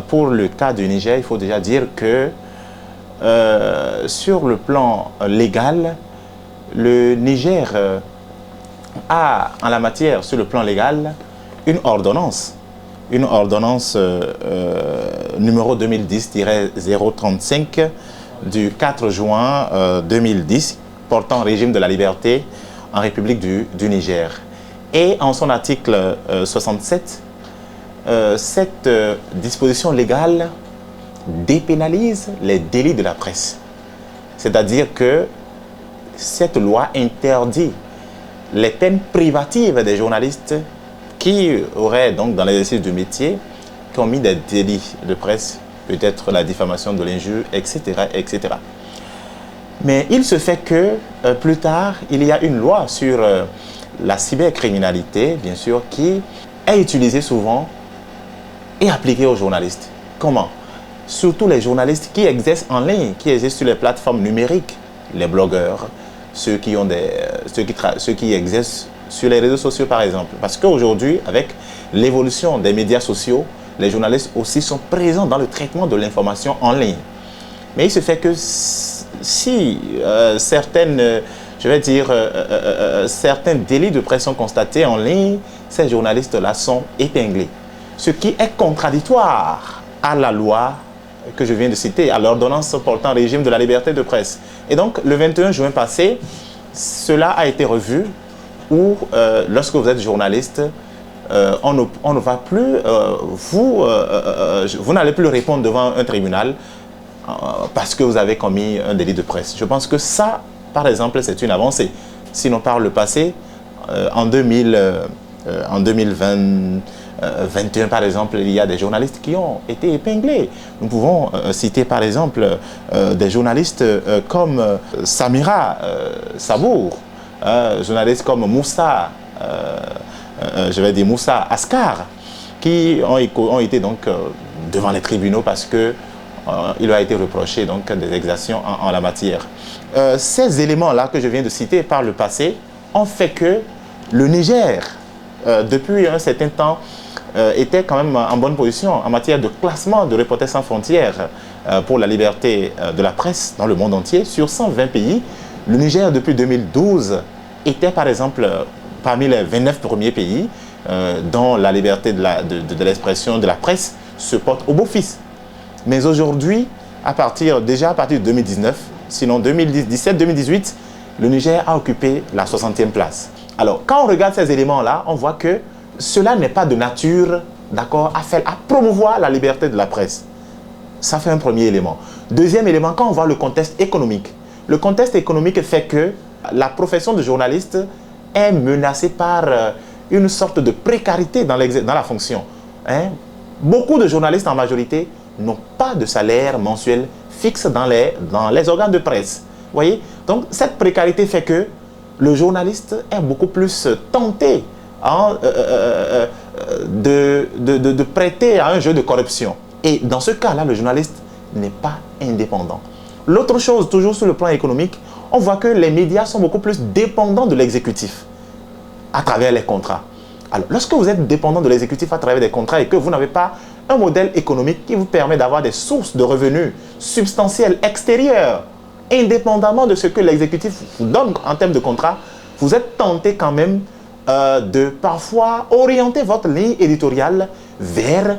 Pour le cas du Niger, il faut déjà dire que sur le plan légal, le Niger a en la matière, sur le plan légal, une ordonnance numéro 2010-035 du 4 juin 2010 portant régime de la liberté en République du Niger. Et en son article 67, cette disposition légale dépénalise les délits de la presse. C'est-à-dire que cette loi interdit les peines privatives des journalistes qui auraient donc dans l'exercice du métier commis des délits de presse, peut-être la diffamation de l'injure, etc., etc. Mais il se fait que plus tard, il y a une loi sur la cybercriminalité, bien sûr, qui est utilisée souvent et appliquée aux journalistes. Comment? Surtout les journalistes qui exercent en ligne, qui exercent sur les plateformes numériques, les blogueurs, ceux qui exercent sur les réseaux sociaux par exemple. Parce qu'aujourd'hui, avec l'évolution des médias sociaux, les journalistes aussi sont présents dans le traitement de l'information en ligne. Mais il se fait que si certains délits de presse sont constatés en ligne, ces journalistes-là sont épinglés. Ce qui est contradictoire à la loi que je viens de citer, à l'ordonnance portant régime de la liberté de presse. Et donc, le 21 juin passé, cela a été revu où, lorsque vous êtes journaliste, on ne va plus, vous n'allez plus répondre devant un tribunal parce que vous avez commis un délit de presse. Je pense que ça, par exemple, c'est une avancée. Sinon, par le passé, en 2021, par exemple, il y a des journalistes qui ont été épinglés. Nous pouvons citer, par exemple, des journalistes comme Samira Sabour, journalistes comme Moussa, Moussa Askar, qui ont été donc devant les tribunaux parce que il leur a été reproché donc des exactions en la matière. Ces éléments-là que je viens de citer par le passé ont fait que le Niger, depuis un certain temps, était quand même en bonne position en matière de classement de Reporters sans frontières pour la liberté de la presse dans le monde entier. Sur 120 pays, le Niger, depuis 2012, était par exemple parmi les 29 premiers pays dont la liberté de l'expression de la presse se porte au beau fixe. Mais aujourd'hui, déjà à partir de 2019, sinon 2017-2018, le Niger a occupé la 60e place. Alors, quand on regarde ces éléments-là, on voit que cela n'est pas de nature, d'accord, à promouvoir la liberté de la presse. Ça fait un premier élément. Deuxième élément, quand on voit le contexte économique. Le contexte économique fait que la profession de journaliste est menacée par une sorte de précarité dans la fonction. Beaucoup de journalistes en majorité n'ont pas de salaire mensuel fixe dans les organes de presse. Vous voyez? Donc, cette précarité fait que le journaliste est beaucoup plus tenté de prêter à un jeu de corruption. Et dans ce cas-là, le journaliste n'est pas indépendant. L'autre chose, toujours sur le plan économique, on voit que les médias sont beaucoup plus dépendants de l'exécutif à travers les contrats. Alors, lorsque vous êtes dépendant de l'exécutif à travers des contrats et que vous n'avez pas un modèle économique qui vous permet d'avoir des sources de revenus substantielles extérieures, indépendamment de ce que l'exécutif vous donne en termes de contrat, vous êtes tenté quand même de parfois orienter votre ligne éditoriale vers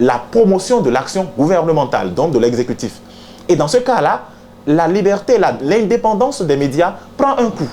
la promotion de l'action gouvernementale, donc de l'exécutif. Et dans ce cas-là, la liberté, l'indépendance des médias prend un coup.